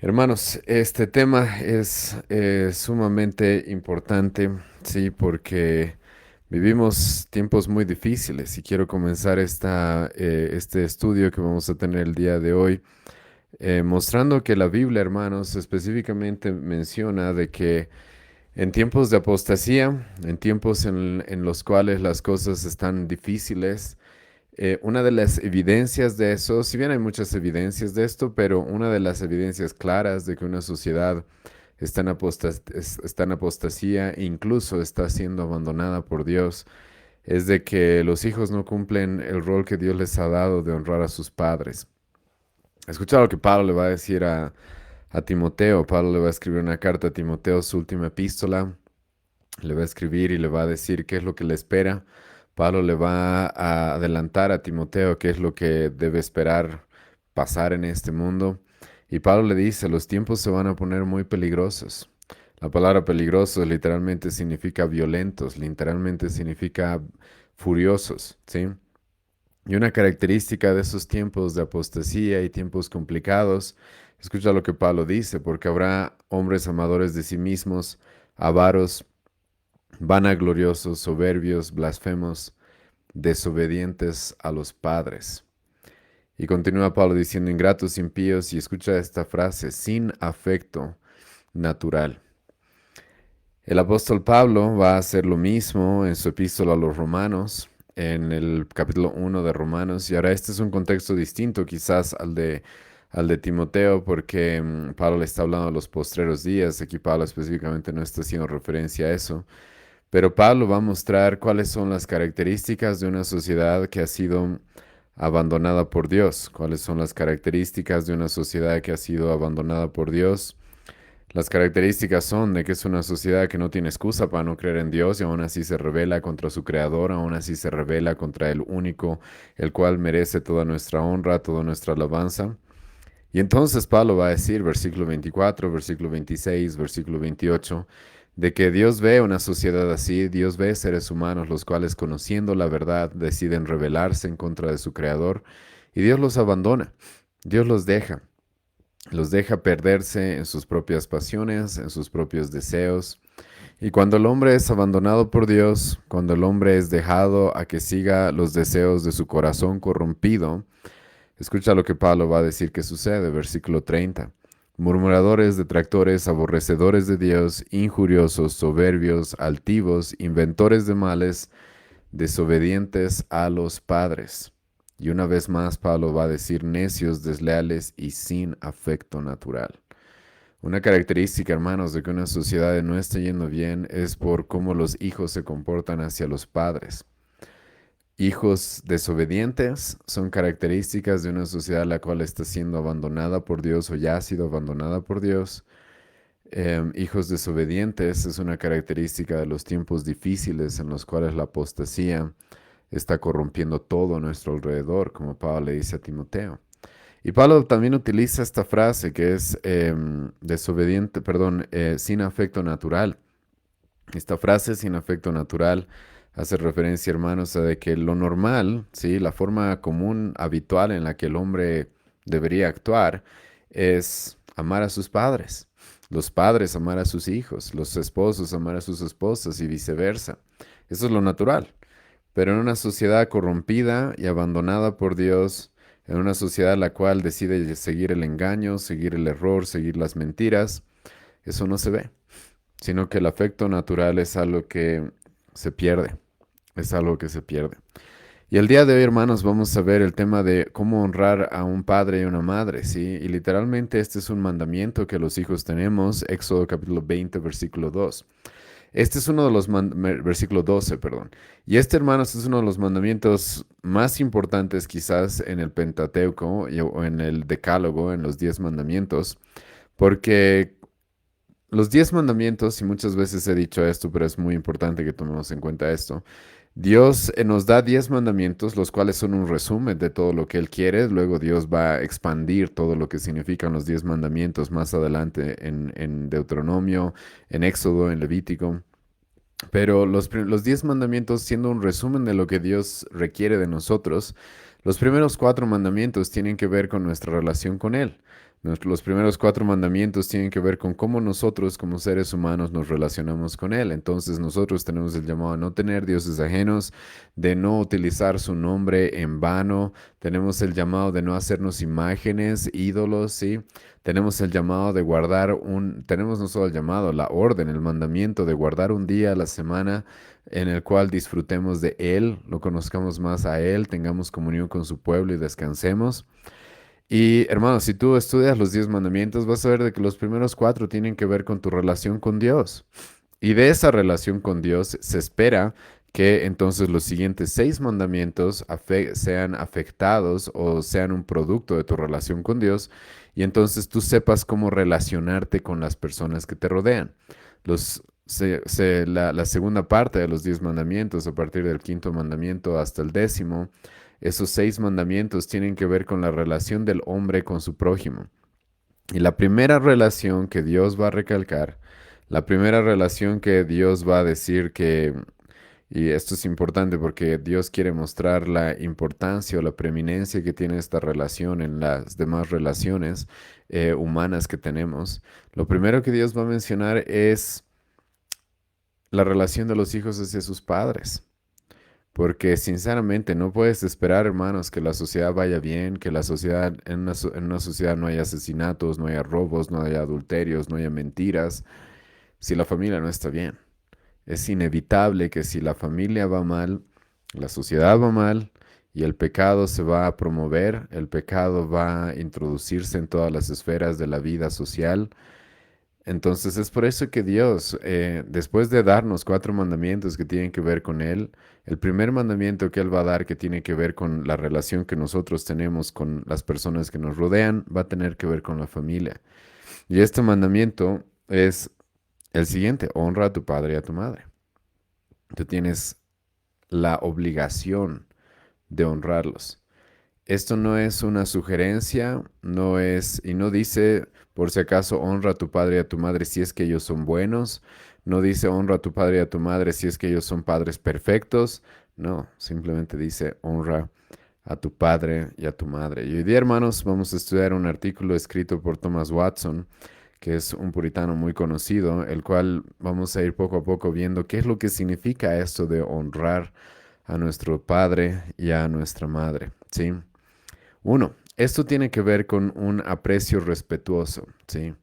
Hermanos, este tema es sumamente importante, sí, porque vivimos tiempos muy difíciles y quiero comenzar este estudio que vamos a tener el día de hoy, mostrando que la Biblia, hermanos, específicamente menciona de que en tiempos de apostasía, en tiempos en los cuales las cosas están difíciles, una de las evidencias de eso, si bien hay muchas evidencias de esto, pero una de las evidencias claras de que una sociedad está en apostasía e incluso está siendo abandonada por Dios, es de que los hijos no cumplen el rol que Dios les ha dado de honrar a sus padres. Escucha lo que Pablo le va a decir a Timoteo. Pablo le va a escribir una carta a Timoteo, su última epístola. Le va a escribir y le va a decir qué es lo que le espera. Pablo le va a adelantar a Timoteo qué es lo que debe esperar pasar en este mundo. Y Pablo le dice, los tiempos se van a poner muy peligrosos. La palabra peligrosos literalmente significa violentos, literalmente significa furiosos, ¿sí? Y una característica de esos tiempos de apostasía y tiempos complicados, escucha lo que Pablo dice, porque habrá hombres amadores de sí mismos, avaros, vanagloriosos, soberbios, blasfemos, desobedientes a los padres. Y continúa Pablo diciendo, ingratos, impíos, y escucha esta frase, sin afecto natural. El apóstol Pablo va a hacer lo mismo en su epístola a los Romanos, en el capítulo 1 de Romanos, y ahora este es un contexto distinto quizás al de Timoteo, porque Pablo le está hablando de los postreros días, aquí Pablo específicamente no está haciendo referencia a eso, pero Pablo va a mostrar cuáles son las características de una sociedad que ha sido abandonada por Dios, cuáles son las características de una sociedad que ha sido abandonada por Dios. Las características son de que es una sociedad que no tiene excusa para no creer en Dios y aún así se rebela contra su creador, aún así se rebela contra el único, el cual merece toda nuestra honra, toda nuestra alabanza. Y entonces Pablo va a decir, versículo 24, versículo 26, versículo 28, de que Dios ve una sociedad así, Dios ve seres humanos los cuales conociendo la verdad deciden rebelarse en contra de su creador y Dios los abandona, Dios los deja perderse en sus propias pasiones, en sus propios deseos. Y cuando el hombre es abandonado por Dios, cuando el hombre es dejado a que siga los deseos de su corazón corrompido, escucha lo que Pablo va a decir que sucede, versículo 30. Murmuradores, detractores, aborrecedores de Dios, injuriosos, soberbios, altivos, inventores de males, desobedientes a los padres. Y una vez más Pablo va a decir necios, desleales y sin afecto natural. Una característica, hermanos, de que una sociedad no esté yendo bien es por cómo los hijos se comportan hacia los padres. Hijos desobedientes son características de una sociedad la cual está siendo abandonada por Dios o ya ha sido abandonada por Dios. Hijos desobedientes es una característica de los tiempos difíciles en los cuales la apostasía está corrompiendo todo a nuestro alrededor, como Pablo le dice a Timoteo. Y Pablo también utiliza esta frase que es desobediente, perdón, sin afecto natural. Esta frase sin afecto natural hace referencia, hermanos, a de que lo normal, ¿sí? La forma común, habitual en la que el hombre debería actuar es amar a sus padres, los padres amar a sus hijos, los esposos amar a sus esposas y viceversa. Eso es lo natural. Pero en una sociedad corrompida y abandonada por Dios, en una sociedad la cual decide seguir el engaño, seguir el error, seguir las mentiras, eso no se ve, sino que el afecto natural es algo que se pierde, es algo que se pierde. Y el día de hoy, hermanos, vamos a ver el tema de cómo honrar a un padre y una madre, ¿sí? Y literalmente este es un mandamiento que los hijos tenemos, Éxodo capítulo 20, versículo 2. Este es uno de los versículo 12, perdón. Y este, hermanos, es uno de los mandamientos más importantes quizás en el Pentateuco o en el Decálogo, en los 10 mandamientos, porque los 10 mandamientos, y muchas veces he dicho esto, pero es muy importante que tomemos en cuenta esto. Dios nos da 10 mandamientos, los cuales son un resumen de todo lo que Él quiere. Luego Dios va a expandir todo lo que significan los 10 mandamientos más adelante en Deuteronomio, en Éxodo, en Levítico. Pero los 10 mandamientos, siendo un resumen de lo que Dios requiere de nosotros, los primeros 4 mandamientos tienen que ver con nuestra relación con Él. Los primeros cuatro mandamientos tienen que ver con cómo nosotros como seres humanos nos relacionamos con Él. Entonces nosotros tenemos el llamado a no tener dioses ajenos, de no utilizar su nombre en vano. Tenemos el llamado de no hacernos imágenes, ídolos, ¿sí? Tenemos el llamado de tenemos no solo el llamado, la orden, el mandamiento de guardar un día a la semana en el cual disfrutemos de Él, lo conozcamos más a Él, tengamos comunión con su pueblo y descansemos. Y hermano, si tú estudias los 10 mandamientos, vas a ver de que los primeros cuatro tienen que ver con tu relación con Dios. Y de esa relación con Dios se espera que entonces los siguientes 6 mandamientos sean afectados o sean un producto de tu relación con Dios. Y entonces tú sepas cómo relacionarte con las personas que te rodean. La segunda parte de los 10 mandamientos, a partir del quinto mandamiento hasta el 10º, esos 6 mandamientos tienen que ver con la relación del hombre con su prójimo. Y la primera relación que Dios va a recalcar, la primera relación que Dios va a decir y esto es importante porque Dios quiere mostrar la importancia o la preeminencia que tiene esta relación en las demás relaciones humanas que tenemos. Lo primero que Dios va a mencionar es la relación de los hijos hacia sus padres. Porque sinceramente no puedes esperar, hermanos, que la sociedad vaya bien, que la sociedad, en una sociedad no haya asesinatos, no haya robos, no haya adulterios, no haya mentiras, si la familia no está bien. Es inevitable que si la familia va mal, la sociedad va mal y el pecado se va a promover, el pecado va a introducirse en todas las esferas de la vida social. Entonces es por eso que Dios, después de darnos 4 mandamientos que tienen que ver con Él, el primer mandamiento que Él va a dar que tiene que ver con la relación que nosotros tenemos con las personas que nos rodean, va a tener que ver con la familia. Y este mandamiento es el siguiente: honra a tu padre y a tu madre. Tú tienes la obligación de honrarlos. Esto no es una sugerencia, y no dice, por si acaso, honra a tu padre y a tu madre si es que ellos son buenos. No dice honra a tu padre y a tu madre si es que ellos son padres perfectos. No, simplemente dice honra a tu padre y a tu madre. Y hoy día, hermanos, vamos a estudiar un artículo escrito por Thomas Watson, que es un puritano muy conocido, el cual vamos a ir poco a poco viendo qué es lo que significa esto de honrar a nuestro padre y a nuestra madre, ¿sí? Uno, esto tiene que ver con un aprecio respetuoso, ¿sí?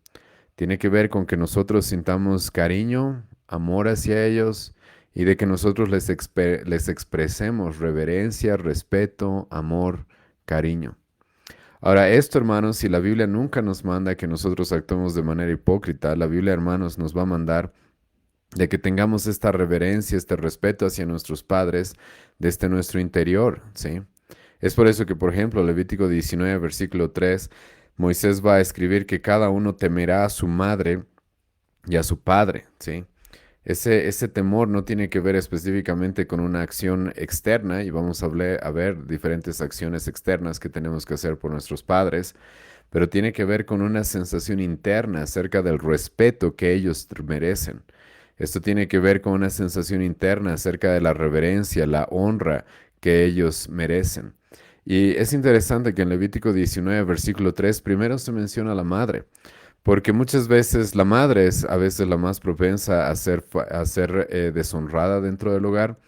Tiene que ver con que nosotros sintamos cariño, amor hacia ellos y de que nosotros les expresemos reverencia, respeto, amor, cariño. Ahora, esto, hermanos, si la Biblia nunca nos manda que nosotros actuemos de manera hipócrita, la Biblia, hermanos, nos va a mandar de que tengamos esta reverencia, este respeto hacia nuestros padres desde nuestro interior, ¿sí? Es por eso que, por ejemplo, Levítico 19, versículo 3, Moisés va a escribir que cada uno temerá a su madre y a su padre, ¿sí? Ese temor no tiene que ver específicamente con una acción externa y vamos a ver diferentes acciones externas que tenemos que hacer por nuestros padres, pero tiene que ver con una sensación interna acerca del respeto que ellos merecen. Esto tiene que ver con una sensación interna acerca de la reverencia, la honra que ellos merecen. Y es interesante que en Levítico 19, versículo 3, primero se menciona a la madre, porque muchas veces la madre es a veces la más propensa a ser deshonrada dentro del hogar,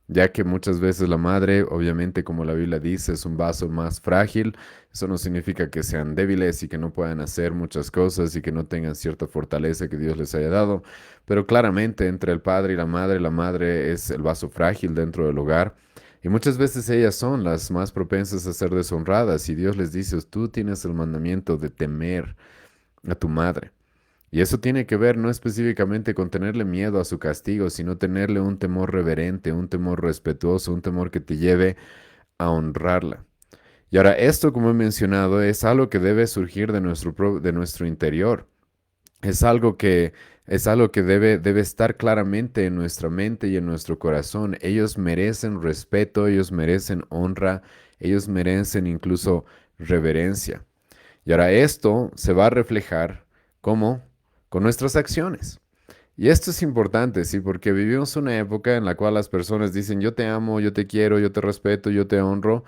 ya que muchas veces la madre, obviamente como la Biblia dice, es un vaso más frágil. Eso no significa que sean débiles y que no puedan hacer muchas cosas y que no tengan cierta fortaleza que Dios les haya dado, pero claramente entre el padre y la madre es el vaso frágil dentro del hogar. Y muchas veces ellas son las más propensas a ser deshonradas y Dios les dice, tú tienes el mandamiento de temer a tu madre. Y eso tiene que ver no específicamente con tenerle miedo a su castigo, sino tenerle un temor reverente, un temor respetuoso, un temor que te lleve a honrarla. Y ahora, esto, como he mencionado, es algo que debe surgir de nuestro interior. Es algo que, es algo que debe estar claramente en nuestra mente y en nuestro corazón. Ellos merecen respeto, ellos merecen honra, ellos merecen incluso reverencia. Y ahora esto se va a reflejar ¿cómo? Con nuestras acciones. Y esto es importante, ¿sí? Porque vivimos una época en la cual las personas dicen, yo te amo, yo te quiero, yo te respeto, yo te honro,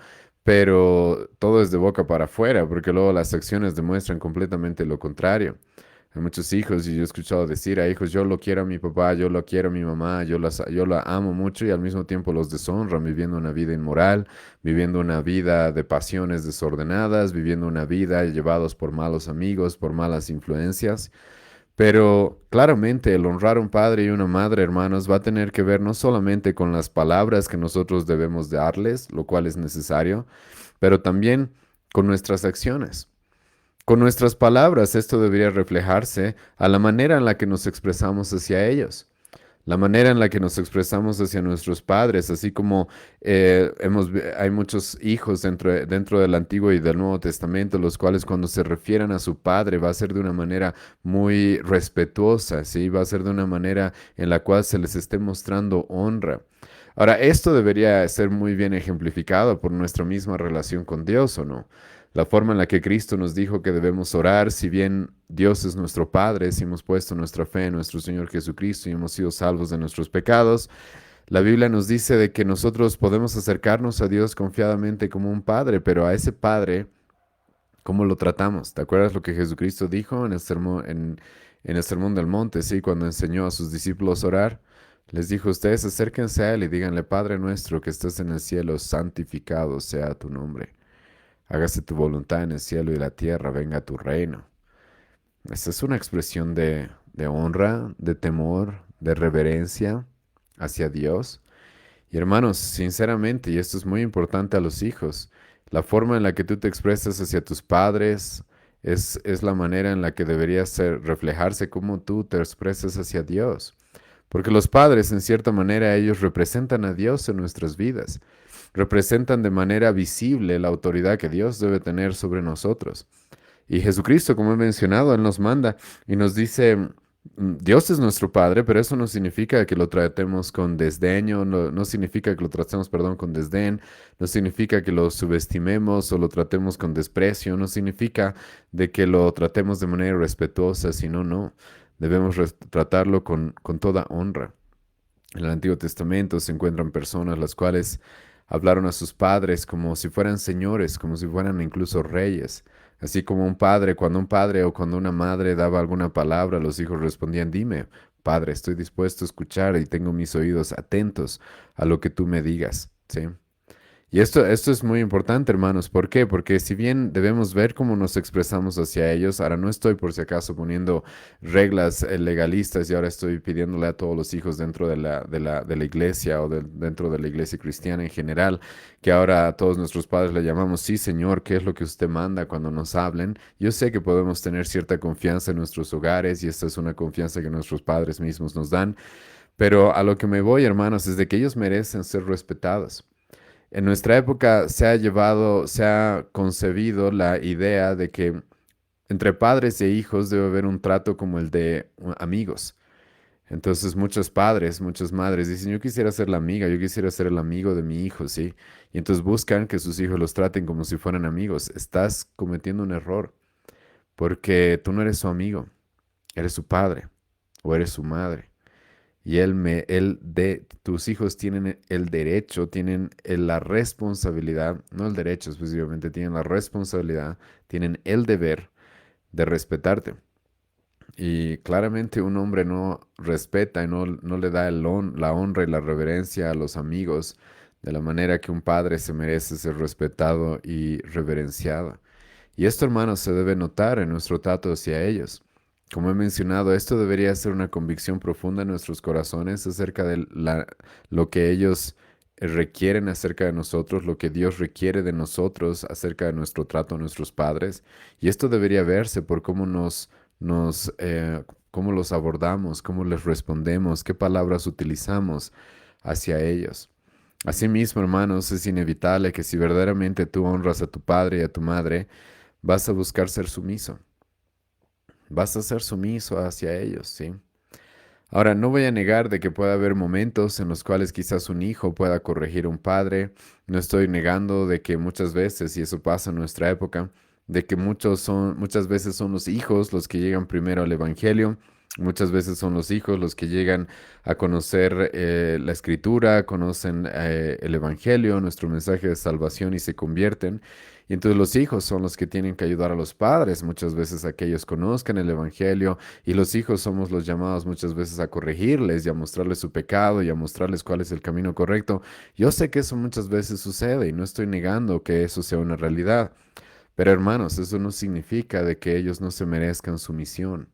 pero todo es de boca para afuera, porque luego las acciones demuestran completamente lo contrario. Hay muchos hijos y yo he escuchado decir a hijos, yo lo quiero a mi papá, yo lo quiero a mi mamá, yo la amo mucho y al mismo tiempo los deshonran, viviendo una vida inmoral, viviendo una vida de pasiones desordenadas, viviendo una vida llevados por malos amigos, por malas influencias. Pero claramente el honrar a un padre y una madre, hermanos, va a tener que ver no solamente con las palabras que nosotros debemos darles, lo cual es necesario, pero también con nuestras acciones. Con nuestras palabras, esto debería reflejarse a la manera en la que nos expresamos hacia ellos, la manera en la que nos expresamos hacia nuestros padres, así como hay muchos hijos dentro del Antiguo y del Nuevo Testamento, los cuales cuando se refieren a su padre va a ser de una manera muy respetuosa, ¿sí? Va a ser de una manera en la cual se les esté mostrando honra. Ahora, esto debería ser muy bien ejemplificado por nuestra misma relación con Dios, ¿o no? La forma en la que Cristo nos dijo que debemos orar, si bien Dios es nuestro Padre, si hemos puesto nuestra fe en nuestro Señor Jesucristo y hemos sido salvos de nuestros pecados, la Biblia nos dice de que nosotros podemos acercarnos a Dios confiadamente como un Padre, pero a ese Padre, ¿cómo lo tratamos? ¿Te acuerdas lo que Jesucristo dijo en el Sermón del Monte, sí, cuando enseñó a sus discípulos a orar? Les dijo, ustedes acérquense a Él y díganle, Padre nuestro que estás en el cielo, santificado sea tu nombre. Hágase tu voluntad en el cielo y la tierra, venga tu reino. Esa es una expresión de honra, de temor, de reverencia hacia Dios. Y hermanos, sinceramente, y esto es muy importante a los hijos, la forma en la que tú te expresas hacia tus padres es la manera en la que debería reflejarse cómo tú te expresas hacia Dios. Porque los padres, en cierta manera, ellos representan a Dios en nuestras vidas. Representan de manera visible la autoridad que Dios debe tener sobre nosotros. Y Jesucristo, como he mencionado, Él nos manda y nos dice, Dios es nuestro Padre, pero eso no significa que lo tratemos con desdeño, no significa que lo tratemos, perdón, con desdén, no significa que lo subestimemos o lo tratemos con desprecio, no significa de que lo tratemos de manera respetuosa, sino no, debemos tratarlo con toda honra. En el Antiguo Testamento se encuentran personas las cuales hablaron a sus padres como si fueran señores, como si fueran incluso reyes. Así como cuando un padre o cuando una madre daba alguna palabra, los hijos respondían, dime, padre, estoy dispuesto a escuchar y tengo mis oídos atentos a lo que tú me digas, ¿sí? Y esto es muy importante, hermanos. ¿Por qué? Porque si bien debemos ver cómo nos expresamos hacia ellos, ahora no estoy por si acaso poniendo reglas legalistas y ahora estoy pidiéndole a todos los hijos dentro de la iglesia o dentro de la iglesia cristiana en general, que ahora a todos nuestros padres le llamamos, sí, Señor, ¿qué es lo que usted manda cuando nos hablen? Yo sé que podemos tener cierta confianza en nuestros hogares y esta es una confianza que nuestros padres mismos nos dan, pero a lo que me voy, hermanos, es de que ellos merecen ser respetados. En nuestra época se ha concebido la idea de que entre padres e hijos debe haber un trato como el de amigos. Entonces muchos padres, muchas madres dicen, yo quisiera ser la amiga, yo quisiera ser el amigo de mi hijo, ¿sí? Y entonces buscan que sus hijos los traten como si fueran amigos. Estás cometiendo un error porque tú no eres su amigo, eres su padre o eres su madre. Y tus hijos tienen el derecho, tienen la responsabilidad, no el derecho específicamente, tienen la responsabilidad, tienen el deber de respetarte. Y claramente un hombre no respeta y no le da la honra y la reverencia a los amigos de la manera que un padre se merece ser respetado y reverenciado. Y esto, hermanos, se debe notar en nuestro trato hacia ellos. Como he mencionado, esto debería ser una convicción profunda en nuestros corazones acerca de lo que ellos requieren acerca de nosotros, lo que Dios requiere de nosotros acerca de nuestro trato a nuestros padres. Y esto debería verse por cómo los abordamos, cómo les respondemos, qué palabras utilizamos hacia ellos. Asimismo, hermanos, es inevitable que si verdaderamente tú honras a tu padre y a tu madre, vas a buscar ser sumiso. Vas a ser sumiso hacia ellos, ¿sí? Ahora, no voy a negar de que pueda haber momentos en los cuales quizás un hijo pueda corregir a un padre. No estoy negando de que muchas veces, y eso pasa en nuestra época, de que muchas veces son los hijos los que llegan primero al evangelio Muchas veces son los hijos los que llegan a conocer la escritura, conocen el evangelio, nuestro mensaje de salvación y se convierten. Y entonces los hijos son los que tienen que ayudar a los padres muchas veces a que ellos conozcan el evangelio y los hijos somos los llamados muchas veces a corregirles y a mostrarles su pecado y a mostrarles cuál es el camino correcto. Yo sé que eso muchas veces sucede y no estoy negando que eso sea una realidad, pero hermanos, eso no significa de que ellos no se merezcan su misión.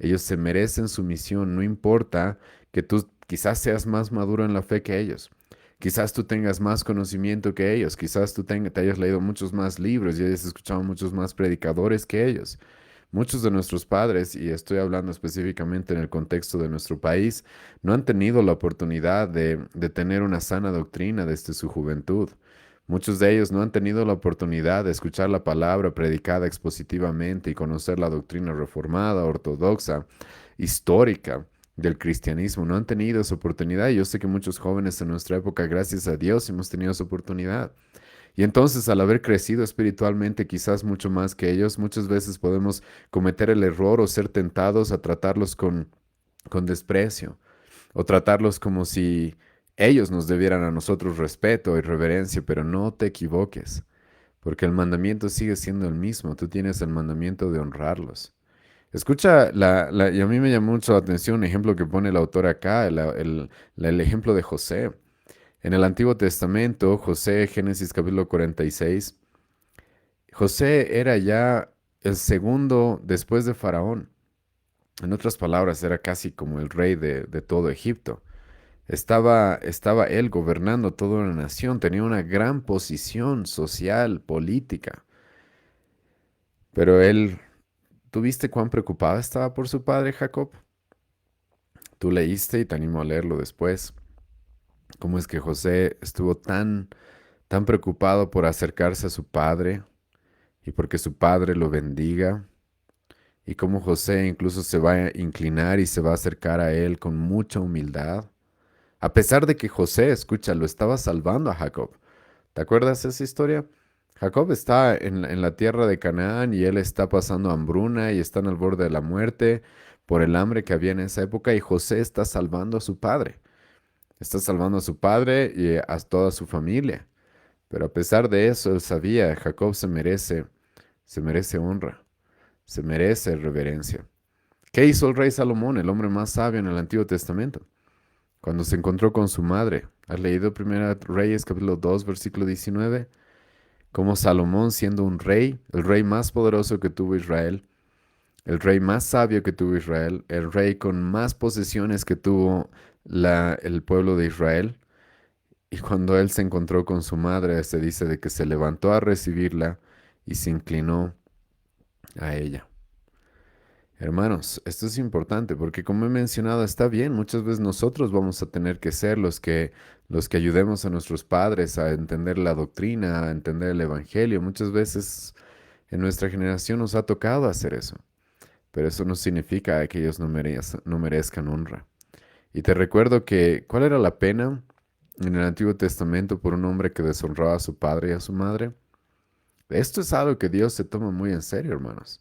Ellos se merecen su misión, no importa que tú quizás seas más maduro en la fe que ellos. Quizás tú tengas más conocimiento que ellos, quizás te hayas leído muchos más libros y hayas escuchado muchos más predicadores que ellos. Muchos de nuestros padres, y estoy hablando específicamente en el contexto de nuestro país, no han tenido la oportunidad de tener una sana doctrina desde su juventud. Muchos de ellos no han tenido la oportunidad de escuchar la palabra predicada expositivamente y conocer la doctrina reformada, ortodoxa, histórica del cristianismo. No han tenido esa oportunidad. Yo sé que muchos jóvenes en nuestra época, gracias a Dios, hemos tenido esa oportunidad. Y entonces, al haber crecido espiritualmente quizás mucho más que ellos, muchas veces podemos cometer el error o ser tentados a tratarlos con desprecio o tratarlos como si ellos nos debieran a nosotros respeto y reverencia, pero no te equivoques, porque el mandamiento sigue siendo el mismo. Tú tienes el mandamiento de honrarlos. Escucha, y a mí me llamó mucho la atención un ejemplo que pone el autor acá, el ejemplo de José. En el Antiguo Testamento, José, Génesis capítulo 46, José era ya el segundo después de Faraón. En otras palabras, era casi como el rey de todo Egipto. Estaba él gobernando toda una nación, tenía una gran posición social, política, pero él, ¿tú viste cuán preocupado estaba por su padre Jacob? Tú leíste y te animo a leerlo después. ¿Cómo es que José estuvo tan preocupado por acercarse a su padre y porque su padre lo bendiga? Y cómo José incluso se va a inclinar y se va a acercar a él con mucha humildad. A pesar de que José, escucha, lo estaba salvando a Jacob. ¿Te acuerdas esa historia? Jacob está en la tierra de Canaán y él está pasando hambruna y están al borde de la muerte por el hambre que había en esa época y José está salvando a su padre. Está salvando a su padre y a toda su familia. Pero a pesar de eso, él sabía, Jacob se merece honra, se merece reverencia. ¿Qué hizo el rey Salomón, el hombre más sabio en el Antiguo Testamento? Cuando se encontró con su madre. ¿Has leído Primera Reyes capítulo 2 versículo 19? Como Salomón siendo un rey, el rey más poderoso que tuvo Israel, el rey más sabio que tuvo Israel, el rey con más posesiones que tuvo el pueblo de Israel. Y cuando él se encontró con su madre, se dice de que se levantó a recibirla y se inclinó a ella. Hermanos, esto es importante porque como he mencionado, está bien, muchas veces nosotros vamos a tener que ser los que ayudemos a nuestros padres a entender la doctrina, a entender el evangelio. Muchas veces en nuestra generación nos ha tocado hacer eso, pero eso no significa que ellos no merezcan honra. Y te recuerdo que, ¿cuál era la pena en el Antiguo Testamento por un hombre que deshonraba a su padre y a su madre? Esto es algo que Dios se toma muy en serio, hermanos.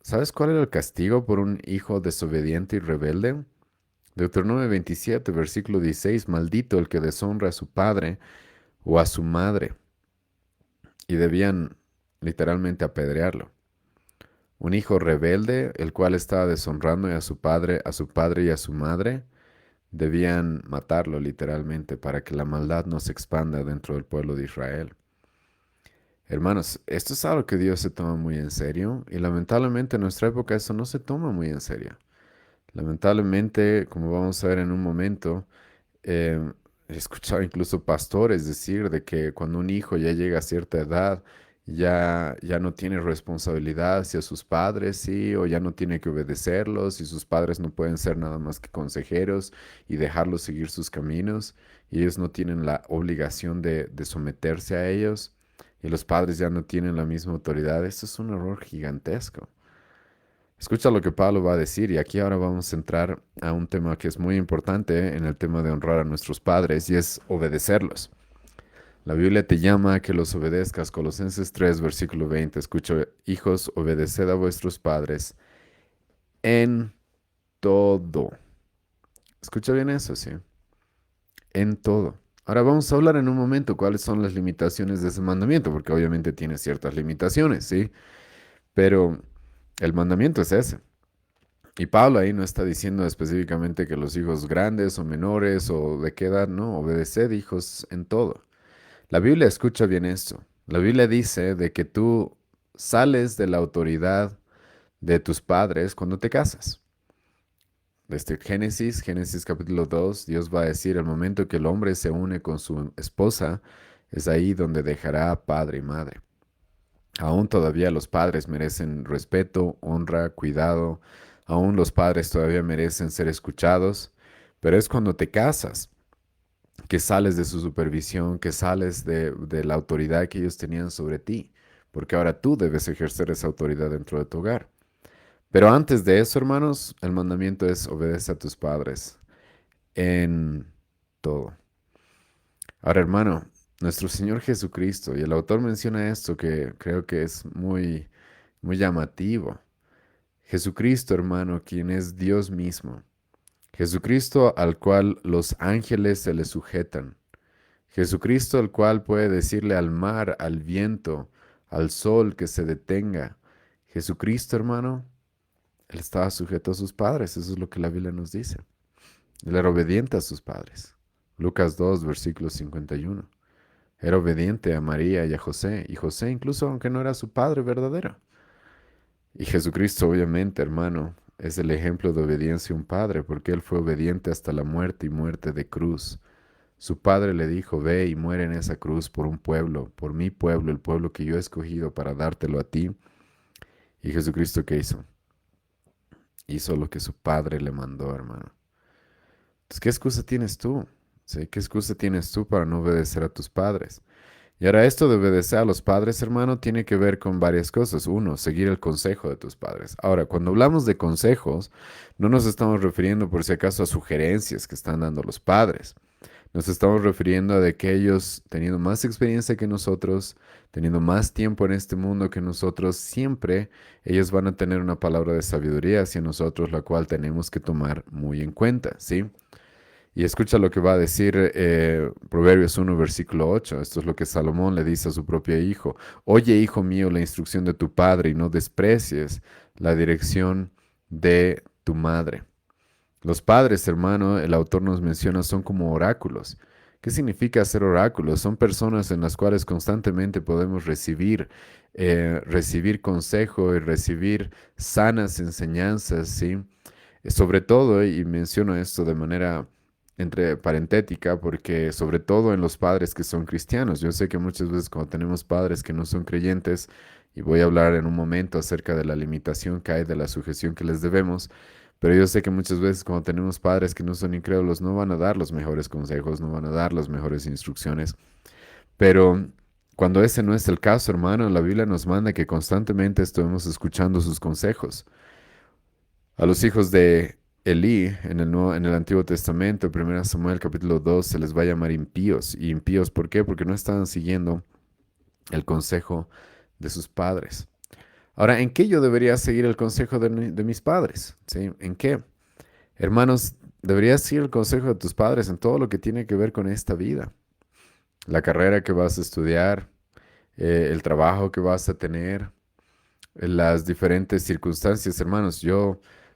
¿Sabes cuál era el castigo por un hijo desobediente y rebelde? Deuteronomio 27, versículo 16, maldito el que deshonra a su padre o a su madre. Y debían literalmente apedrearlo. Un hijo rebelde, el cual estaba deshonrando a su padre y a su madre, debían matarlo literalmente para que la maldad no se expanda dentro del pueblo de Israel. Hermanos, esto es algo que Dios se toma muy en serio y lamentablemente en nuestra época eso no se toma muy en serio. Lamentablemente, como vamos a ver en un momento, he escuchado incluso pastores decir de que cuando un hijo ya llega a cierta edad, ya no tiene responsabilidad hacia sus padres, sí, o ya no tiene que obedecerlos y sus padres no pueden ser nada más que consejeros y dejarlos seguir sus caminos y ellos no tienen la obligación de someterse a ellos y los padres ya no tienen la misma autoridad. Eso es un error gigantesco. Escucha lo que Pablo va a decir y aquí ahora vamos a entrar a un tema que es muy importante en el tema de honrar a nuestros padres y es obedecerlos. La Biblia te llama a que los obedezcas. Colosenses 3, versículo 20. Escucha, hijos, obedeced a vuestros padres en todo. Escucha bien eso, sí. En todo. Ahora vamos a hablar en un momento cuáles son las limitaciones de ese mandamiento, porque obviamente tiene ciertas limitaciones, ¿sí? Pero el mandamiento es ese. Y Pablo ahí no está diciendo específicamente que los hijos grandes o menores o de qué edad, no, obedeced hijos en todo. La Biblia escucha bien esto. La Biblia dice de que tú sales de la autoridad de tus padres cuando te casas. Desde Génesis capítulo 2, Dios va a decir, el momento que el hombre se une con su esposa, es ahí donde dejará padre y madre. Aún todavía los padres merecen respeto, honra, cuidado. Aún los padres todavía merecen ser escuchados. Pero es cuando te casas que sales de su supervisión, que sales de la autoridad que ellos tenían sobre ti. Porque ahora tú debes ejercer esa autoridad dentro de tu hogar. Pero antes de eso, hermanos, el mandamiento es obedece a tus padres en todo. Ahora, hermano, nuestro Señor Jesucristo, y el autor menciona esto que creo que es muy llamativo. Jesucristo, hermano, quien es Dios mismo. Jesucristo al cual los ángeles se le sujetan. Jesucristo al cual puede decirle al mar, al viento, al sol que se detenga. Jesucristo, hermano, él estaba sujeto a sus padres, eso es lo que la Biblia nos dice. Él era obediente a sus padres. Lucas 2, versículo 51. Era obediente a María y a José, y José incluso aunque no era su padre verdadero. Y Jesucristo, obviamente, hermano, es el ejemplo de obediencia a un padre, porque él fue obediente hasta la muerte y muerte de cruz. Su padre le dijo, ve y muere en esa cruz por un pueblo, por mi pueblo, el pueblo que yo he escogido para dártelo a ti. Y Jesucristo, ¿qué hizo? Hizo lo que su padre le mandó, hermano. Entonces, ¿qué excusa tienes tú? ¿Sí? ¿Qué excusa tienes tú para no obedecer a tus padres? Y ahora esto de obedecer a los padres, hermano, tiene que ver con varias cosas. Uno, seguir el consejo de tus padres. Ahora, cuando hablamos de consejos, no nos estamos refiriendo por si acaso a sugerencias que están dando los padres. Nos estamos refiriendo a de que ellos, teniendo más experiencia que nosotros, teniendo más tiempo en este mundo que nosotros, siempre ellos van a tener una palabra de sabiduría hacia nosotros, la cual tenemos que tomar muy en cuenta, ¿sí? Y escucha lo que va a decir Proverbios 1, versículo 8. Esto es lo que Salomón le dice a su propio hijo. Oye, hijo mío, la instrucción de tu padre y no desprecies la dirección de tu madre. Los padres, hermano, el autor nos menciona, son como oráculos. ¿Qué significa ser oráculos? Son personas en las cuales constantemente podemos recibir consejo y recibir sanas enseñanzas, ¿sí? Sobre todo, y menciono esto de manera entre parentética, porque sobre todo en los padres que son cristianos. Yo sé que muchas veces cuando tenemos padres que no son creyentes, y voy a hablar en un momento acerca de la limitación que hay de la sujeción que les debemos, pero yo sé que muchas veces cuando tenemos padres que no son incrédulos, no van a dar los mejores consejos, no van a dar las mejores instrucciones, pero cuando ese no es el caso, hermano, la Biblia nos manda que constantemente estemos escuchando sus consejos. A los hijos de Elí en el Antiguo Testamento, 1 Samuel capítulo 2, se les va a llamar impíos. ¿Y impíos por qué? Porque no estaban siguiendo el consejo de sus padres. Ahora, ¿en qué yo debería seguir el consejo de mis padres? ¿Sí? ¿En qué? Hermanos, deberías seguir el consejo de tus padres en todo lo que tiene que ver con esta vida. La carrera que vas a estudiar, el trabajo que vas a tener, las diferentes circunstancias, hermanos.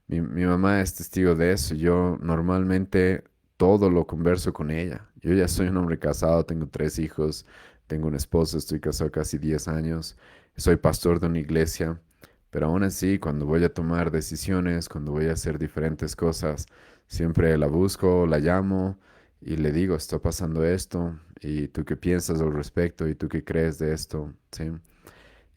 Mi mamá es testigo de eso. Yo normalmente todo lo converso con ella. Yo ya soy un hombre casado, tengo 3 hijos, tengo una esposa, estoy casado casi 10 años, soy pastor de una iglesia, pero aún así, cuando voy a tomar decisiones, cuando voy a hacer diferentes cosas, siempre la busco, la llamo y le digo, está pasando esto, y tú qué piensas al respecto, y tú qué crees de esto, ¿sí?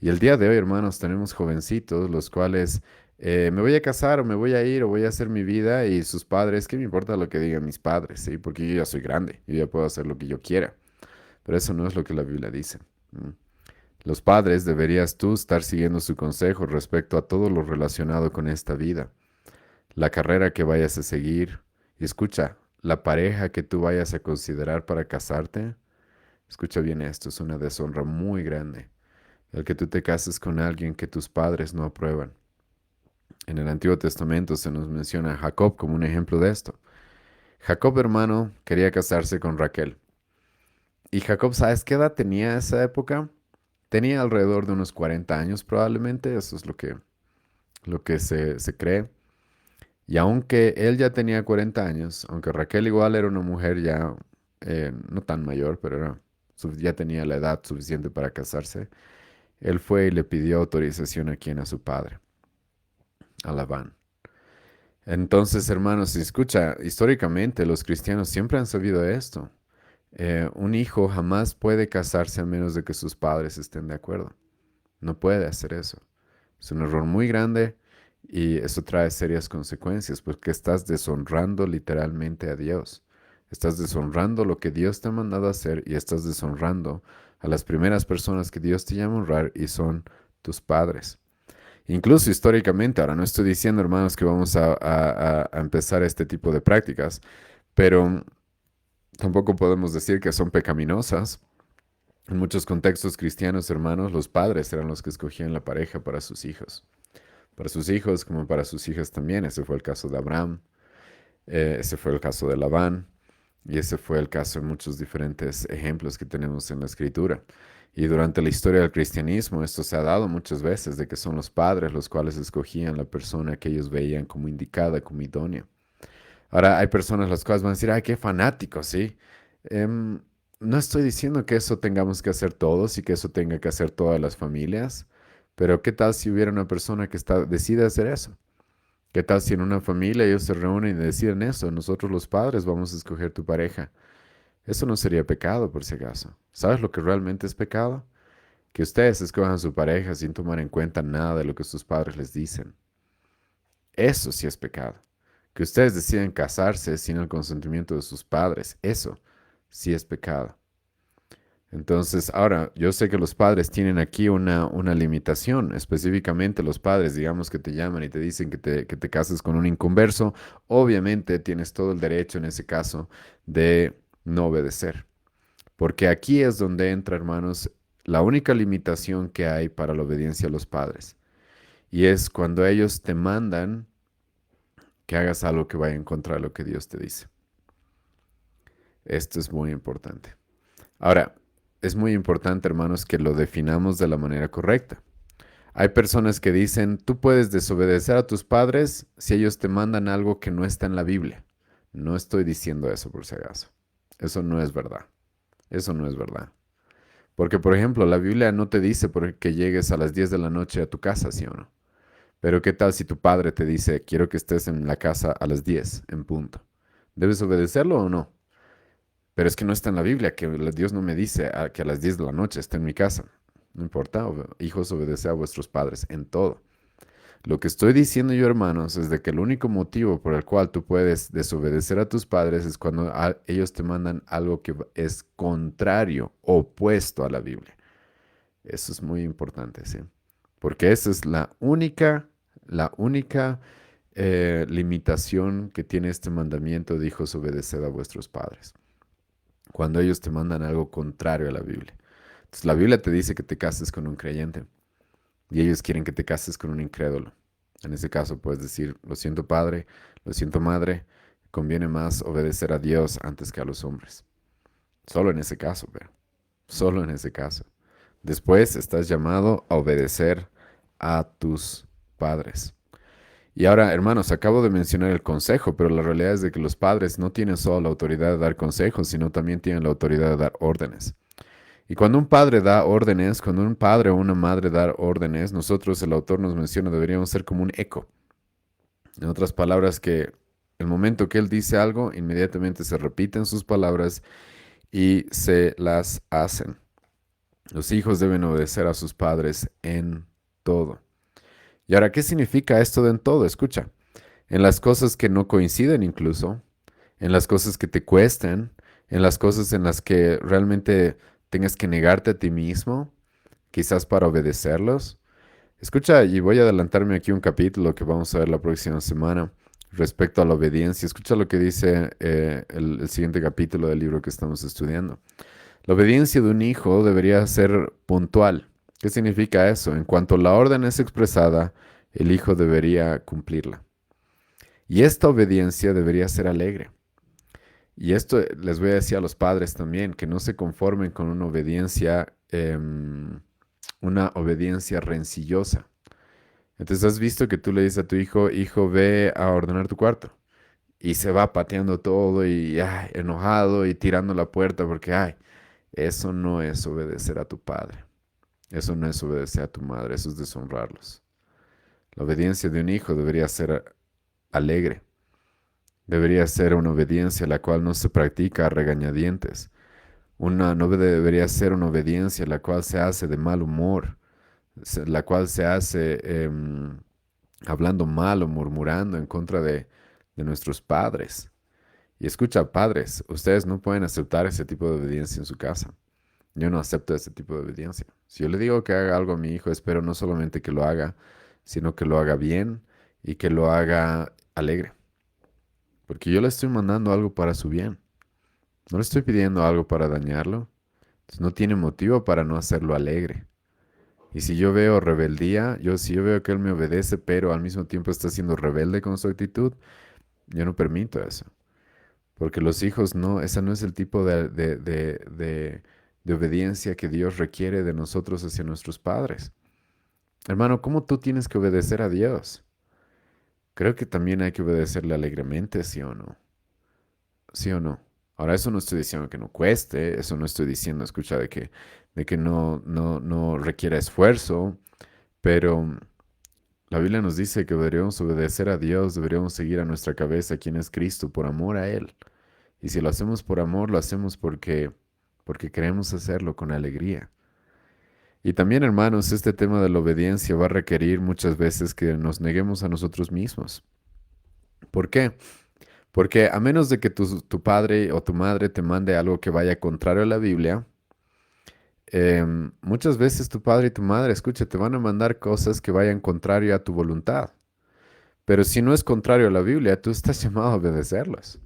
Y el día de hoy, hermanos, tenemos jovencitos, los cuales me voy a casar o me voy a ir o voy a hacer mi vida y sus padres, ¿qué me importa lo que digan mis padres? ¿Sí? Porque yo ya soy grande, yo ya puedo hacer lo que yo quiera. Pero eso no es lo que la Biblia dice. ¿Mm? Los padres deberías tú estar siguiendo su consejo respecto a todo lo relacionado con esta vida, la carrera que vayas a seguir. Y escucha, la pareja que tú vayas a considerar para casarte, escucha bien esto, es una deshonra muy grande el que tú te cases con alguien que tus padres no aprueban. En el Antiguo Testamento se nos menciona a Jacob como un ejemplo de esto. Jacob, hermano, quería casarse con Raquel. Y Jacob, ¿sabes qué edad tenía a esa época? Tenía alrededor de unos 40 años probablemente, eso es lo que se cree. Y aunque él ya tenía 40 años, aunque Raquel igual era una mujer ya no tan mayor, pero ya tenía la edad suficiente para casarse, él fue y le pidió autorización a quien, a su padre, a Labán. Entonces, hermanos, si escucha, históricamente los cristianos siempre han sabido esto. Un hijo jamás puede casarse a menos de que sus padres estén de acuerdo. No puede hacer eso. Es un error muy grande y eso trae serias consecuencias porque estás deshonrando literalmente a Dios. Estás deshonrando lo que Dios te ha mandado a hacer y estás deshonrando a las primeras personas que Dios te llama a honrar y son tus padres. Incluso históricamente, ahora no estoy diciendo, hermanos, que vamos a empezar este tipo de prácticas, pero tampoco podemos decir que son pecaminosas. En muchos contextos cristianos, hermanos, los padres eran los que escogían la pareja para sus hijos. Para sus hijos como para sus hijas también. Ese fue el caso de Abraham, ese fue el caso de Labán y ese fue el caso en muchos diferentes ejemplos que tenemos en la escritura. Y durante la historia del cristianismo esto se ha dado muchas veces, de que son los padres los cuales escogían la persona que ellos veían como indicada, como idónea. Ahora hay personas las cuales van a decir, ay, qué fanático, ¿sí? Em, no estoy diciendo que eso tengamos que hacer todos y que eso tenga que hacer todas las familias, pero ¿qué tal si hubiera una persona que decide hacer eso? ¿Qué tal si en una familia ellos se reúnen y deciden eso? Nosotros los padres vamos a escoger tu pareja. Eso no sería pecado, por si acaso. ¿Sabes lo que realmente es pecado? Que ustedes escojan su pareja sin tomar en cuenta nada de lo que sus padres les dicen. Eso sí es pecado. Que ustedes decidan casarse sin el consentimiento de sus padres. Eso sí es pecado. Entonces, ahora, yo sé que los padres tienen aquí una limitación, específicamente los padres, digamos que te llaman y te dicen que te cases con un inconverso, obviamente tienes todo el derecho en ese caso de no obedecer, porque aquí es donde entra, hermanos, la única limitación que hay para la obediencia a los padres, y es cuando ellos te mandan que hagas algo que vaya en contra de lo que Dios te dice. Esto es muy importante. Ahora, es muy importante, hermanos, que lo definamos de la manera correcta. Hay personas que dicen, tú puedes desobedecer a tus padres si ellos te mandan algo que no está en la Biblia. No estoy diciendo eso por si acaso. Eso no es verdad. Eso no es verdad. Porque, por ejemplo, la Biblia no te dice que llegues a las 10 de la noche a tu casa, ¿sí o no? Pero ¿qué tal si tu padre te dice, quiero que estés en la casa a las 10 en punto? ¿Debes obedecerlo o no? Pero es que no está en la Biblia, que Dios no me dice que a las 10 de la noche esté en mi casa. No importa, hijos, obedeced a vuestros padres en todo. Lo que estoy diciendo yo, hermanos, es de que el único motivo por el cual tú puedes desobedecer a tus padres es cuando ellos te mandan algo que es contrario, opuesto a la Biblia. Eso es muy importante, ¿sí? Porque esa es la única limitación que tiene este mandamiento de hijos, obedeced a vuestros padres, cuando ellos te mandan algo contrario a la Biblia. Entonces, la Biblia te dice que te cases con un creyente y ellos quieren que te cases con un incrédulo. En ese caso puedes decir, lo siento padre, lo siento madre, conviene más obedecer a Dios antes que a los hombres. Solo en ese caso, pero solo en ese caso. Después estás llamado a obedecer a tus padres. Y ahora, hermanos, acabo de mencionar el consejo, pero la realidad es de que los padres no tienen solo la autoridad de dar consejos, sino también tienen la autoridad de dar órdenes. Y cuando un padre da órdenes, cuando un padre o una madre da órdenes, nosotros, el autor nos menciona, deberíamos ser como un eco. En otras palabras, que el momento que él dice algo, inmediatamente se repiten sus palabras y se las hacen. Los hijos deben obedecer a sus padres en todo. Y ahora, ¿qué significa esto de en todo? Escucha, en las cosas que no coinciden incluso, en las cosas que te cuesten, en las cosas en las que realmente tengas que negarte a ti mismo, quizás para obedecerlos. Escucha, y voy a adelantarme aquí un capítulo que vamos a ver la próxima semana respecto a la obediencia. Escucha lo que dice el siguiente capítulo del libro que estamos estudiando. La obediencia de un hijo debería ser puntual. ¿Qué significa eso? En cuanto la orden es expresada, el hijo debería cumplirla. Y esta obediencia debería ser alegre. Y esto les voy a decir a los padres también, que no se conformen con una obediencia rencillosa. Entonces has visto que tú le dices a tu hijo, hijo, ve a ordenar tu cuarto. Y se va pateando todo y ay, enojado y tirando la puerta porque, ay, eso no es obedecer a tu padre. Eso no es obedecer a tu madre, eso es deshonrarlos. La obediencia de un hijo debería ser alegre. Debería ser una obediencia la cual no se practica a regañadientes. No debería ser una obediencia la cual se hace de mal humor, la cual se hace hablando mal o murmurando en contra de nuestros padres. Y escucha, padres, ustedes no pueden aceptar ese tipo de obediencia en su casa. Yo no acepto ese tipo de obediencia. Si yo le digo que haga algo a mi hijo, espero no solamente que lo haga, sino que lo haga bien y que lo haga alegre. Porque yo le estoy mandando algo para su bien. No le estoy pidiendo algo para dañarlo. Entonces no tiene motivo para no hacerlo alegre. Y si yo veo rebeldía, si yo veo que él me obedece, pero al mismo tiempo está siendo rebelde con su actitud, yo no permito eso. Porque los hijos no, ese no es el tipo de obediencia que Dios requiere de nosotros hacia nuestros padres. Hermano, ¿cómo tú tienes que obedecer a Dios? Creo que también hay que obedecerle alegremente, ¿sí o no? ¿Sí o no? Ahora, eso no estoy diciendo que no cueste, eso no estoy diciendo, escucha, de que no requiera esfuerzo, pero la Biblia nos dice que deberíamos obedecer a Dios, deberíamos seguir a nuestra cabeza, quien es Cristo, por amor a Él. Y si lo hacemos por amor, lo hacemos porque queremos hacerlo con alegría. Y también, hermanos, este tema de la obediencia va a requerir muchas veces que nos neguemos a nosotros mismos. ¿Por qué? Porque a menos de que tu padre o tu madre te mande algo que vaya contrario a la Biblia, muchas veces tu padre y tu madre, escucha, te van a mandar cosas que vayan contrario a tu voluntad. Pero si no es contrario a la Biblia, tú estás llamado a obedecerlas.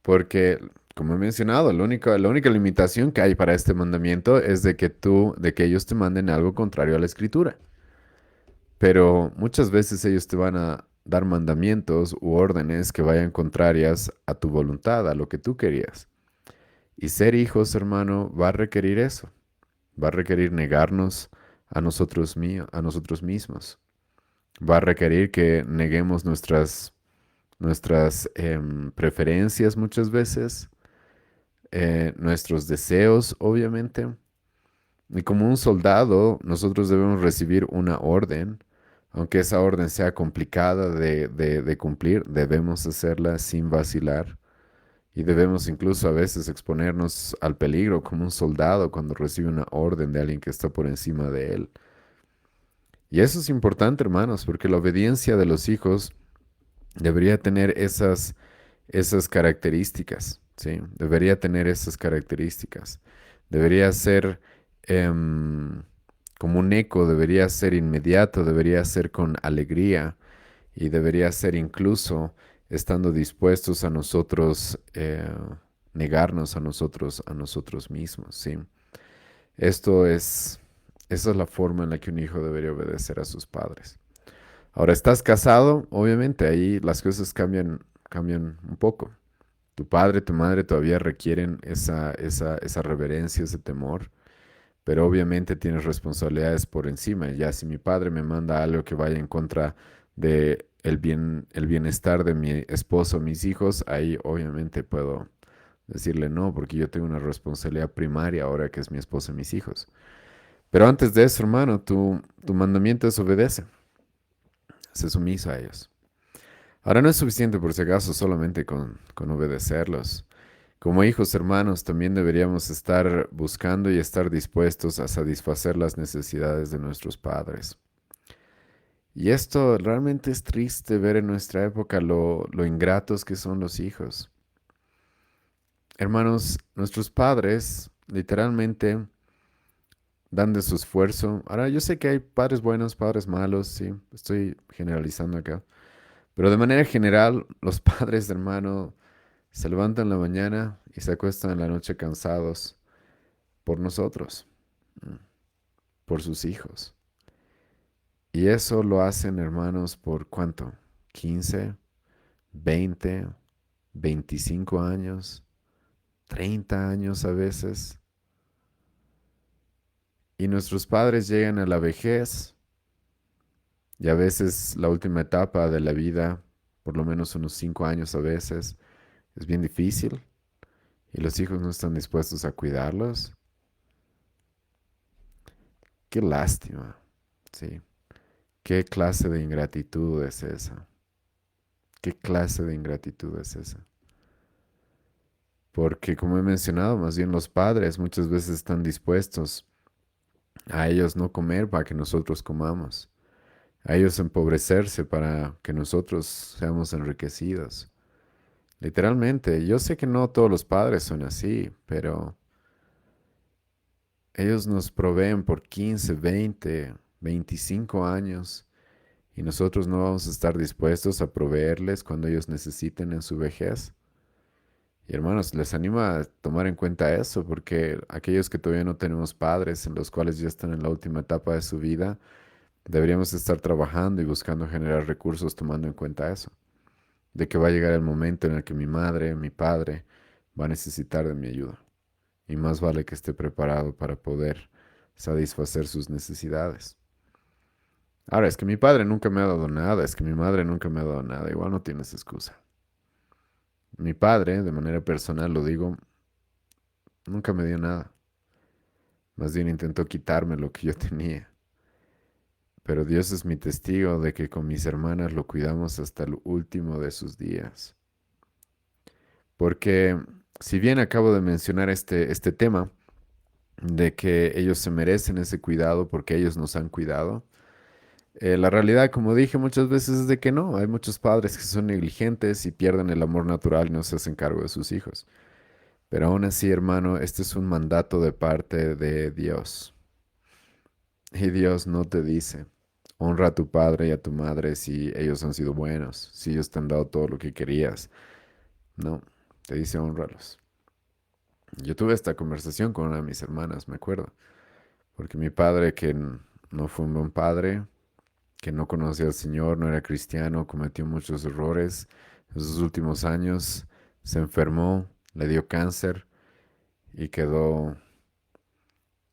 Porque, como he mencionado, la única limitación que hay para este mandamiento es de que ellos te manden algo contrario a la escritura. Pero muchas veces ellos te van a dar mandamientos u órdenes que vayan contrarias a tu voluntad, a lo que tú querías. Y ser hijos, hermano, va a requerir eso. Va a requerir negarnos a nosotros mismos. Va a requerir que neguemos nuestras preferencias muchas veces, nuestros deseos, obviamente. Y como un soldado, nosotros debemos recibir una orden, aunque esa orden sea complicada de cumplir, debemos hacerla sin vacilar. Y debemos incluso a veces exponernos al peligro como un soldado cuando recibe una orden de alguien que está por encima de él. Y eso es importante, hermanos, porque la obediencia de los hijos debería tener esas características, ¿sí? Debería tener esas características. Debería ser como un eco, debería ser inmediato, debería ser con alegría y debería ser incluso estando dispuestos a nosotros negarnos a nosotros mismos, ¿sí? Esto es, esa es la forma en la que un hijo debería obedecer a sus padres. Ahora, estás casado, obviamente ahí las cosas cambian un poco. Tu padre, tu madre todavía requieren esa reverencia, ese temor, pero obviamente tienes responsabilidades por encima. Ya si mi padre me manda algo que vaya en contra de el bienestar de mi esposo, mis hijos, ahí obviamente puedo decirle no, porque yo tengo una responsabilidad primaria ahora que es mi esposo y mis hijos. Pero antes de eso, hermano, tu mandamiento es obedece, sé sumiso a ellos. Ahora no es suficiente por si acaso solamente con obedecerlos. Como hijos hermanos también deberíamos estar buscando y estar dispuestos a satisfacer las necesidades de nuestros padres. Y esto realmente es triste ver en nuestra época lo ingratos que son los hijos. Hermanos, nuestros padres literalmente dan de su esfuerzo. Ahora yo sé que hay padres buenos, padres malos, sí, estoy generalizando acá. Pero de manera general, los padres, hermano, se levantan en la mañana y se acuestan en la noche cansados por nosotros, por sus hijos. Y eso lo hacen, hermanos, ¿por cuánto? 15, 20, 25 años, 30 años a veces. Y nuestros padres llegan a la vejez y a veces la última etapa de la vida, por lo menos unos 5 años a veces, es bien difícil y los hijos no están dispuestos a cuidarlos. Qué lástima, sí. ¿Qué clase de ingratitud es esa? ¿Qué clase de ingratitud es esa? Porque como he mencionado, más bien los padres muchas veces están dispuestos a ellos no comer para que nosotros comamos, a ellos empobrecerse para que nosotros seamos enriquecidos. Literalmente, yo sé que no todos los padres son así, pero ellos nos proveen por 15, 20, 25 años y nosotros no vamos a estar dispuestos a proveerles cuando ellos necesiten en su vejez. Y hermanos, les animo a tomar en cuenta eso, porque aquellos que todavía no tenemos padres, en los cuales ya están en la última etapa de su vida, deberíamos estar trabajando y buscando generar recursos tomando en cuenta eso, de que va a llegar el momento en el que mi madre, mi padre, va a necesitar de mi ayuda. Y más vale que esté preparado para poder satisfacer sus necesidades. Ahora, es que mi padre nunca me ha dado nada, es que mi madre nunca me ha dado nada, igual no tienes excusa. Mi padre, de manera personal lo digo, nunca me dio nada. Más bien intentó quitarme lo que yo tenía. Pero Dios es mi testigo de que con mis hermanas lo cuidamos hasta el último de sus días. Porque si bien acabo de mencionar este tema de que ellos se merecen ese cuidado porque ellos nos han cuidado, la realidad, como dije muchas veces, es de que no. Hay muchos padres que son negligentes y pierden el amor natural y no se hacen cargo de sus hijos. Pero aún así, hermano, este es un mandato de parte de Dios. Y Dios no te dice, honra a tu padre y a tu madre si ellos han sido buenos, si ellos te han dado todo lo que querías. No, te dice honralos. Yo tuve esta conversación con una de mis hermanas, me acuerdo, porque mi padre, que no fue un buen padre, que no conocía al Señor, no era cristiano, cometió muchos errores. En sus últimos años se enfermó, le dio cáncer y quedó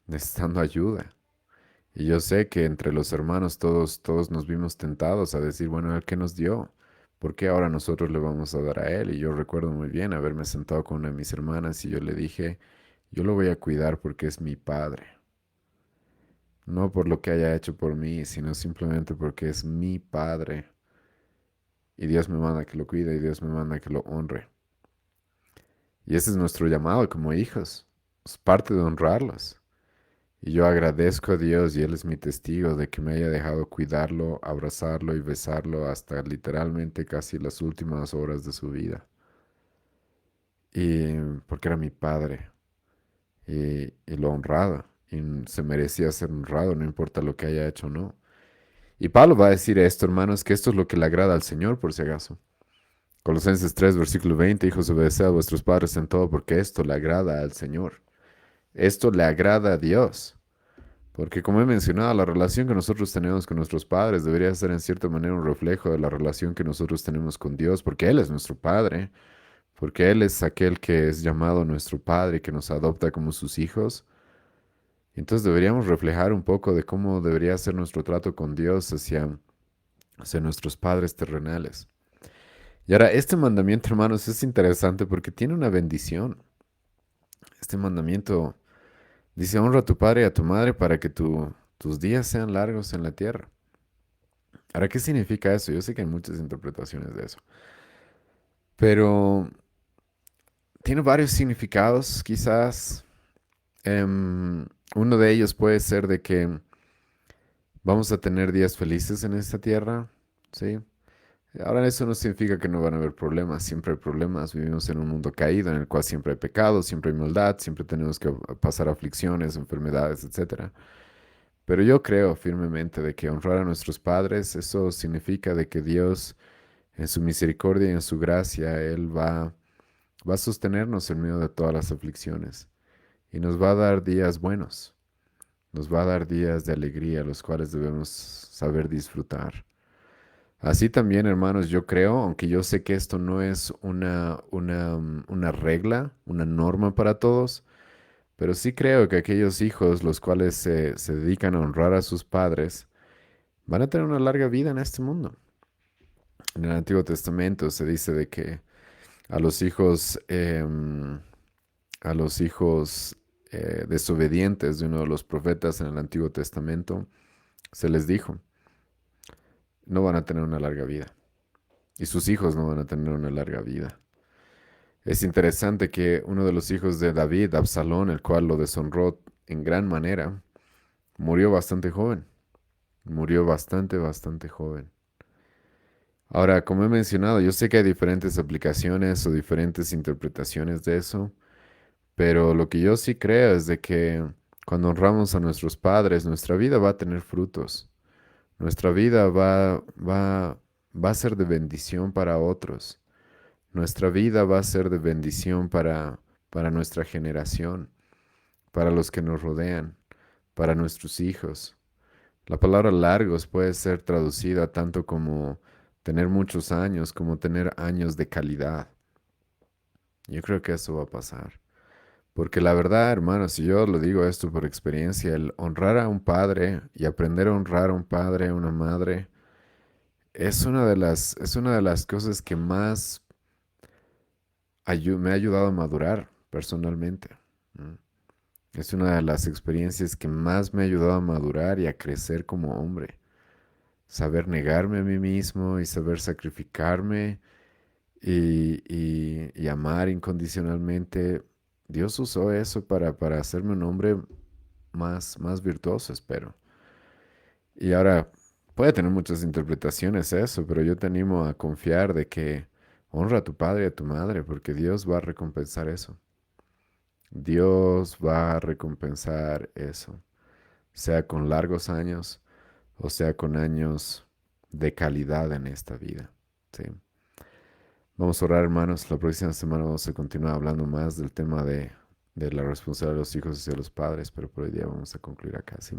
necesitando ayuda. Y yo sé que entre los hermanos todos nos vimos tentados a decir, bueno, ¿él qué nos dio? ¿Por qué ahora nosotros le vamos a dar a él? Y yo recuerdo muy bien haberme sentado con una de mis hermanas y yo le dije, yo lo voy a cuidar porque es mi padre. No por lo que haya hecho por mí, sino simplemente porque es mi padre. Y Dios me manda que lo cuide y Dios me manda que lo honre. Y ese es nuestro llamado como hijos. Es parte de honrarlos. Y yo agradezco a Dios y Él es mi testigo de que me haya dejado cuidarlo, abrazarlo y besarlo hasta literalmente casi las últimas horas de su vida. Y porque era mi padre y lo honraba. Y se merecía ser honrado, no importa lo que haya hecho o no. Y Pablo va a decir esto, hermanos, que esto es lo que le agrada al Señor, por si acaso. Colosenses 3, versículo 20, hijos, obedeced a vuestros padres en todo, porque esto le agrada al Señor. Esto le agrada a Dios. Porque como he mencionado, la relación que nosotros tenemos con nuestros padres debería ser en cierta manera un reflejo de la relación que nosotros tenemos con Dios, porque Él es nuestro Padre, porque Él es aquel que es llamado nuestro Padre y que nos adopta como sus hijos. Entonces deberíamos reflejar un poco de cómo debería ser nuestro trato con Dios hacia nuestros padres terrenales. Y ahora, este mandamiento, hermanos, es interesante porque tiene una bendición. Este mandamiento dice, honra a tu padre y a tu madre para que tus días sean largos en la tierra. Ahora, ¿qué significa eso? Yo sé que hay muchas interpretaciones de eso, pero tiene varios significados, quizás. Uno de ellos puede ser de que vamos a tener días felices en esta tierra, ¿sí? Ahora, eso no significa que no van a haber problemas, siempre hay problemas, vivimos en un mundo caído en el cual siempre hay pecado, siempre hay maldad, siempre tenemos que pasar aflicciones, enfermedades, etcétera. Pero yo creo firmemente de que honrar a nuestros padres, eso significa de que Dios, en su misericordia y en su gracia, Él va a sostenernos en medio de todas las aflicciones y nos va a dar días buenos, nos va a dar días de alegría, los cuales debemos saber disfrutar. Así también, hermanos, yo creo, aunque yo sé que esto no es una regla, una norma para todos, pero sí creo que aquellos hijos los cuales se dedican a honrar a sus padres van a tener una larga vida en este mundo. En el Antiguo Testamento se dice de que a los hijos, a los hijos desobedientes de uno de los profetas en el Antiguo Testamento, se les dijo, no van a tener una larga vida. Y sus hijos no van a tener una larga vida. Es interesante que uno de los hijos de David, Absalón, el cual lo deshonró en gran manera, murió bastante joven. Murió bastante joven. Ahora, como he mencionado, yo sé que hay diferentes aplicaciones o diferentes interpretaciones de eso, pero lo que yo sí creo es de que cuando honramos a nuestros padres, nuestra vida va a tener frutos. Nuestra vida va a ser de bendición para otros. Nuestra vida va a ser de bendición para nuestra generación, para los que nos rodean, para nuestros hijos. La palabra largos puede ser traducida tanto como tener muchos años, como tener años de calidad. Yo creo que eso va a pasar. Porque la verdad, hermano, si yo lo digo esto por experiencia, el honrar a un padre y aprender a honrar a un padre, a una madre, es una de las cosas que más me ha ayudado a madurar personalmente. ¿No? Es una de las experiencias que más me ha ayudado a madurar y a crecer como hombre. Saber negarme a mí mismo y saber sacrificarme y amar incondicionalmente. Dios usó eso para hacerme un hombre más virtuoso, espero. Y ahora puede tener muchas interpretaciones eso, pero yo te animo a confiar de que honra a tu padre y a tu madre, porque Dios va a recompensar eso. Dios va a recompensar eso, sea con largos años o sea con años de calidad en esta vida. ¿Sí? Vamos a orar, hermanos. La próxima semana vamos a continuar hablando más del tema de la responsabilidad de los hijos hacia los padres, pero por hoy día vamos a concluir acá. ¿Sí?